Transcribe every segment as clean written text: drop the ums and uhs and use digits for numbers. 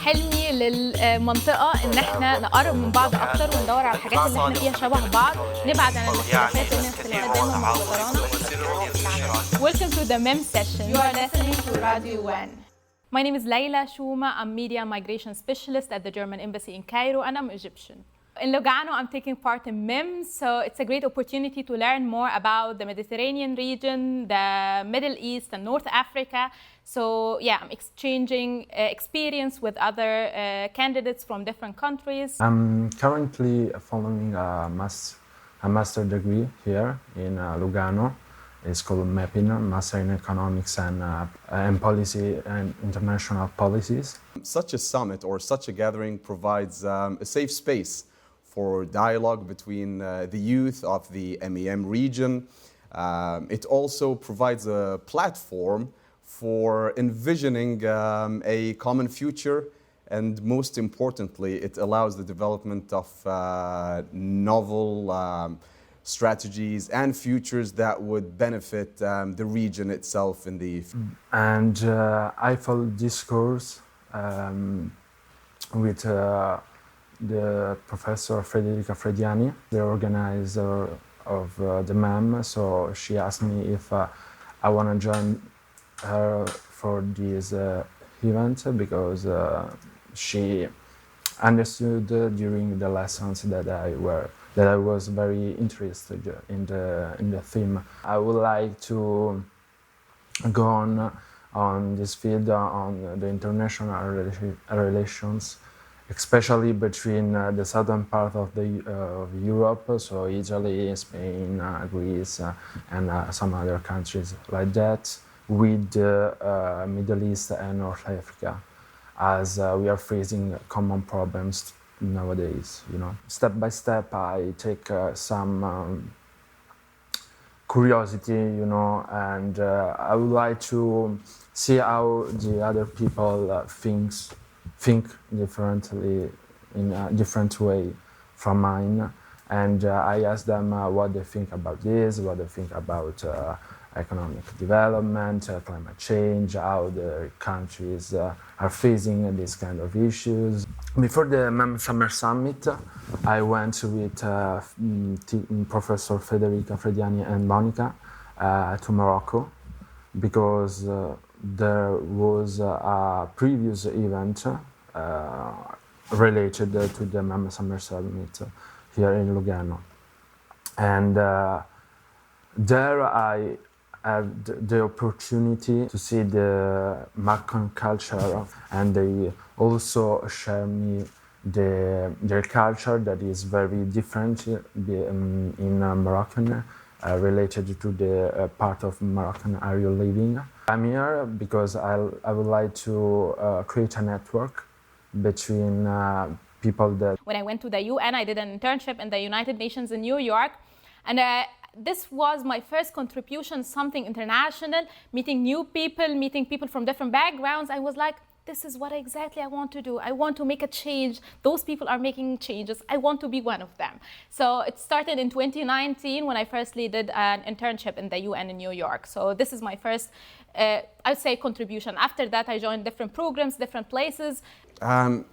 حلمي للمنطقة إن احنا نقرب من بعض أكتر وندور على الحاجات اللي احنا فيها شبه بعض، نبعد عن الاختلافات لأن الاختلافات دايما مضرانا. Welcome to the MEM Sessions. You are listening to Radio Gwen. My name is Laila, Shoma. I'm Media Migration Specialist at the German Embassy in Cairo, and I'm Egyptian. In Lugano, I'm taking part in MEM, so it's a great opportunity to learn more about the Mediterranean region, the Middle East, and North Africa. So yeah, I'm exchanging experience with other candidates from different countries. I'm currently following a master degree here in Lugano. It's called MEPIN, Master in Economics and Policy and International Policies. Such a summit or such a gathering provides a safe space for dialogue between the youth of the MEM region. It also provides a platform for envisioning a common future, and most importantly, it allows the development of novel strategies and futures that would benefit the region itself in the future. And I followed this course with the Professor Federica Frediani, the organizer of the MEM. So she asked me if I want to join her for this event because she understood during the lessons that I was very interested in the theme. I would like to go on this field on the international relations, especially between the southern part of Europe, so Italy, Spain, Greece, and some other countries like that, with the Middle East and North Africa, as we are facing common problems nowadays, you know. Step by step, I take some curiosity, you know, and I would like to see how the other people think differently, in a different way from mine. And I ask them what they think about this, what they think about economic development, climate change, how the countries are facing these kind of issues. Before the MEM Summer Summit, I went with Professor Federica Frediani and Monica to Morocco because there was a previous event related to the MEM Summer Summit here in Lugano. And there I had the opportunity to see the Moroccan culture, and they also share me their culture that is very different in Moroccan, related to the part of Moroccan are you living. I'm here because I would like to create a network between people that... When I went to the UN, I did an internship in the United Nations in New York, and this was my first contribution, something international, meeting new people, meeting people from different backgrounds. I was like, this is what exactly I want to do. I want to make a change. Those people are making changes. I want to be one of them. So it started in 2019 when I firstly did an internship in the UN in New York. So this is my first, I'd say, contribution. After that, I joined different programs, different places.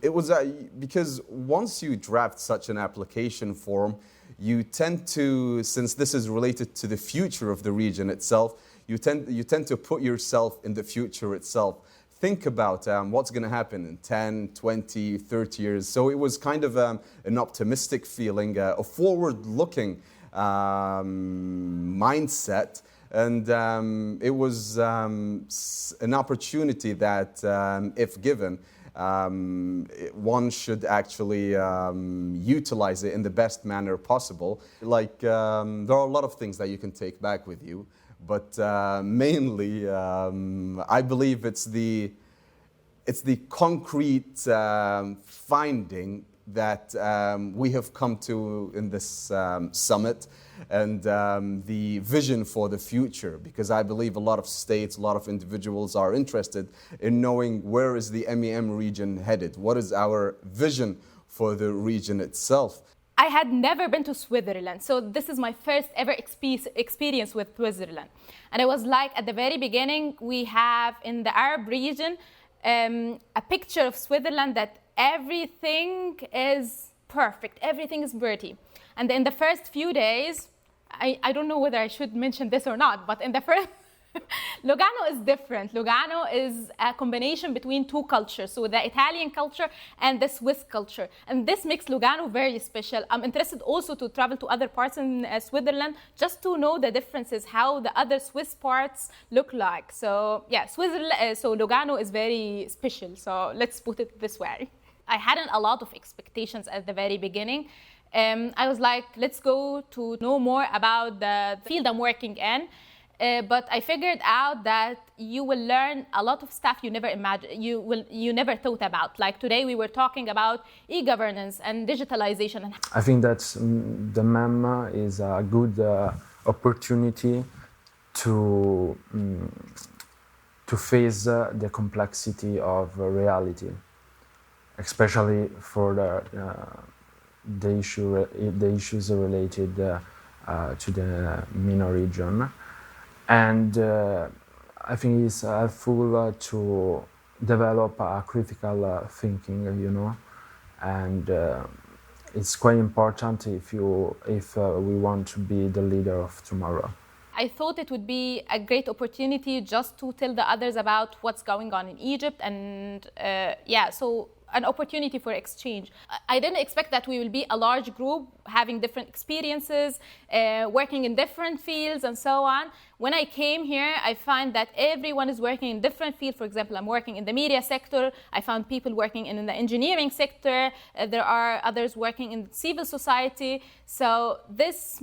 It was because once you draft such an application form, you tend to, since this is related to the future of the region itself, you tend to put yourself in the future itself. Think about what's going to happen in 10, 20, 30 years. So it was kind of an optimistic feeling, a forward-looking mindset. And it was an opportunity that, if given, one should actually utilize it in the best manner possible. Like, there are a lot of things that you can take back with you. But mainly, I believe it's the concrete finding that we have come to in this summit, and the vision for the future. Because I believe a lot of states, a lot of individuals are interested in knowing where is the MEM region headed. What is our vision for the region itself? I had never been to Switzerland, so this is my first ever experience with Switzerland. And I was like, at the very beginning, we have in the Arab region, a picture of Switzerland that everything is perfect, everything is pretty. And in the first few days, I don't know whether I should mention this or not, but in the first, Lugano is different. Lugano is a combination between two cultures, so the Italian culture and the Swiss culture. And this makes Lugano very special. I'm interested also to travel to other parts in Switzerland just to know the differences, how the other Swiss parts look like. So yeah, so Lugano is very special. So let's put it this way. I hadn't a lot of expectations at the very beginning. I was like, let's go to know more about the field I'm working in. But I figured out that you will learn a lot of stuff you never imagined, you never thought about. Like today we were talking about e-governance and digitalization. I think that the MEM is a good opportunity to face the complexity of reality, especially for the issues related to the MENA region. And I think it's helpful to develop a critical thinking, and it's quite important if we want to be the leader of tomorrow. I thought it would be a great opportunity just to tell the others about what's going on in Egypt, and so an opportunity for exchange. I didn't expect that we will be a large group having different experiences, working in different fields and so on. When I came here, I find that everyone is working in different fields. For example, I'm working in the media sector. I found people working in the engineering sector. There are others working in civil society. So this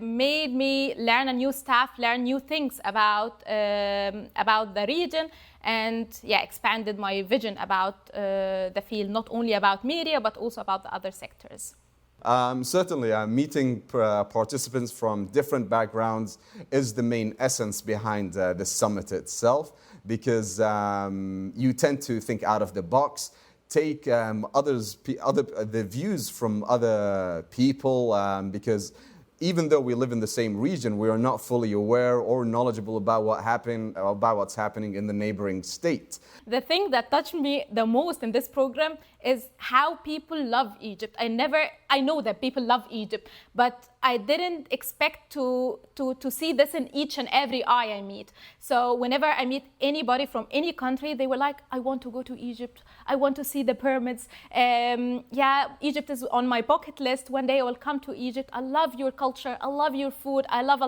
made me learn a new stuff, learn new things about the region, and expanded my vision about the field, not only about media, but also about the other sectors. Certainly, meeting participants from different backgrounds is the main essence behind the summit itself, because you tend to think out of the box, take the views from other people, because even though we live in the same region, we are not fully aware or knowledgeable about what's happening in the neighboring state. The thing that touched me the most in this program is how people love Egypt. I know that people love Egypt, but I didn't expect to see this in each and every eye I meet. So whenever I meet anybody from any country, they were like, I want to go to Egypt. I want to see the pyramids. Egypt is on my bucket list. One day I will come to Egypt. I love your culture. I love your food. I love.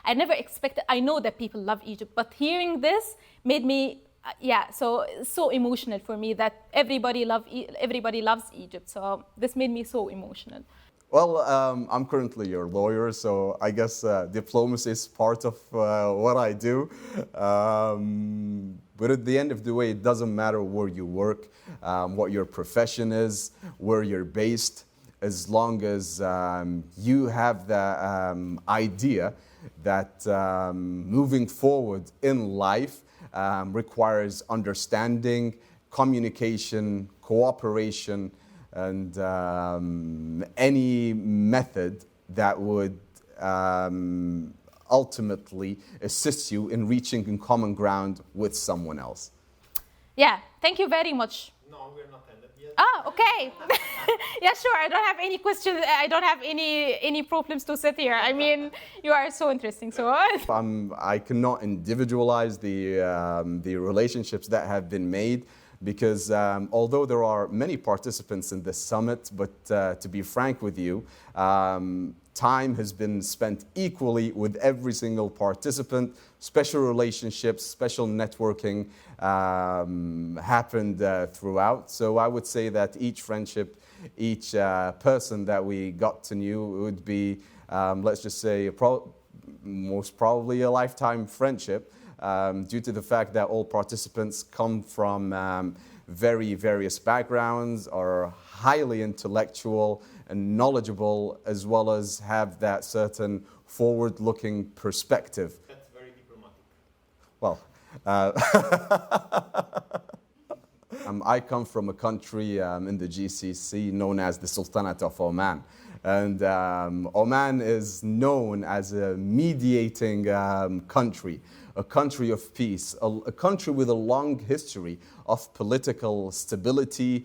I never expected. I know that people love Egypt, but hearing this made me so emotional for me that everybody loves Egypt. So this made me so emotional. Well, I'm currently your lawyer, so I guess diplomacy is part of what I do. But at the end of the way, it doesn't matter where you work, what your profession is, where you're based, as long as you have the idea that moving forward in life requires understanding, communication, cooperation, and any method that would ultimately assist you in reaching a common ground with someone else. Yeah, thank you very much. No, we're not ended yet. Oh, okay. Yeah, sure. I don't have any questions. I don't have any problems to sit here. I mean, you are so interesting. So I cannot individualize the relationships that have been made, because although there are many participants in this summit, but to be frank with you, time has been spent equally with every single participant. Special relationships, special networking happened throughout. So I would say that each friendship, each person that we got to know would be, let's just say, most probably a lifetime friendship, due to the fact that all participants come from very various backgrounds, are highly intellectual and knowledgeable, as well as have that certain forward-looking perspective. That's very diplomatic. Well, I come from a country in the GCC known as the Sultanate of Oman. And Oman is known as a mediating country, a country of peace, a country with a long history of political stability,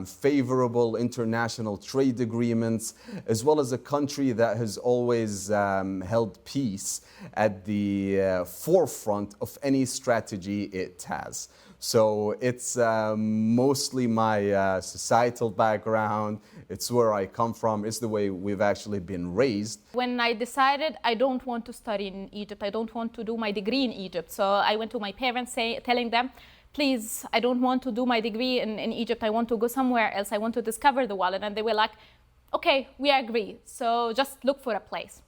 favorable international trade agreements, as well as a country that has always held peace at the forefront of any strategy it has. So it's mostly my societal background, it's where I come from, it's the way we've actually been raised. When I decided I don't want to study in Egypt, I don't want to do my degree in Egypt, so I went to my parents telling them, please, I don't want to do my degree in Egypt, I want to go somewhere else, I want to discover the world. And they were like, okay, we agree, so just look for a place.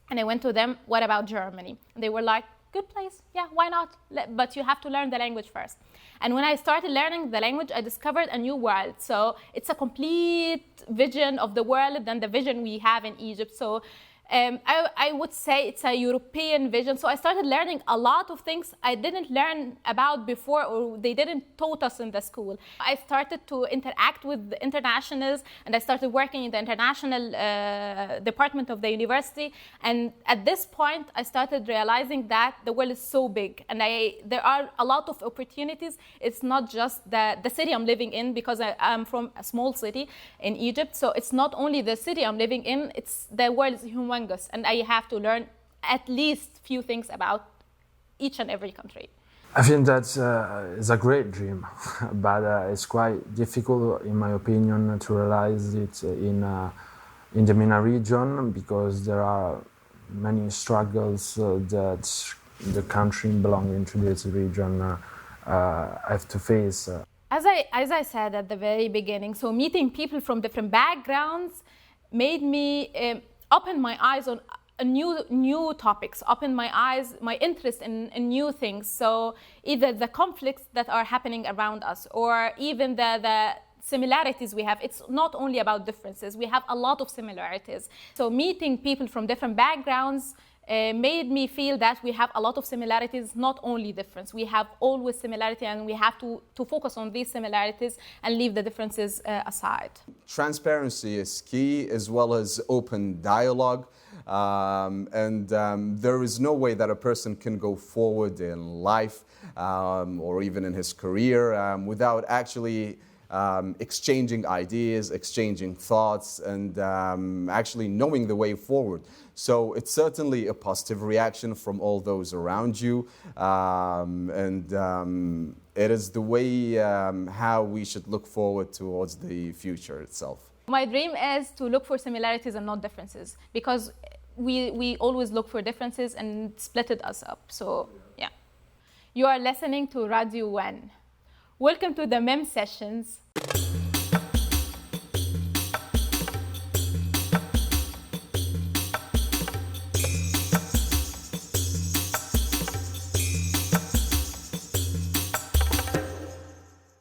And I went to them, what about Germany? And they were like, good place, yeah, why not? But you have to learn the language first. And when I started learning the language, I discovered a new world. So it's a complete vision of the world than the vision we have in Egypt. So I would say it's a European vision. So I started learning a lot of things I didn't learn about before, or they didn't taught us in the school. I started to interact with the internationals, and I started working in the international department of the university. And at this point, I started realizing that the world is so big, and there are a lot of opportunities. It's not just the city I'm living in, because I'm from a small city in Egypt. So it's not only the city I'm living in, it's the world is humongous. And I have to learn at least few things about each and every country. I think that is a great dream, but it's quite difficult, in my opinion, to realize it in the MENA region, because there are many struggles that the country belonging to this region have to face. As I said at the very beginning, so meeting people from different backgrounds made me open my eyes on new topics, open my eyes, my interest in new things. So either the conflicts that are happening around us, or even the similarities we have. It's not only about differences, we have a lot of similarities. So meeting people from different backgrounds made me feel that we have a lot of similarities, not only difference. We have always similarity, and we have to focus on these similarities and leave the differences aside. Transparency is key, as well as open dialogue. There is no way that a person can go forward in life or even in his career without actually exchanging ideas, exchanging thoughts, and actually knowing the way forward. So it's certainly a positive reaction from all those around you, it is the way how we should look forward towards the future itself. My dream is to look for similarities and not differences, because we always look for differences and split us up. So yeah. You are listening to Radio Gwen. Welcome to the MEM Sessions.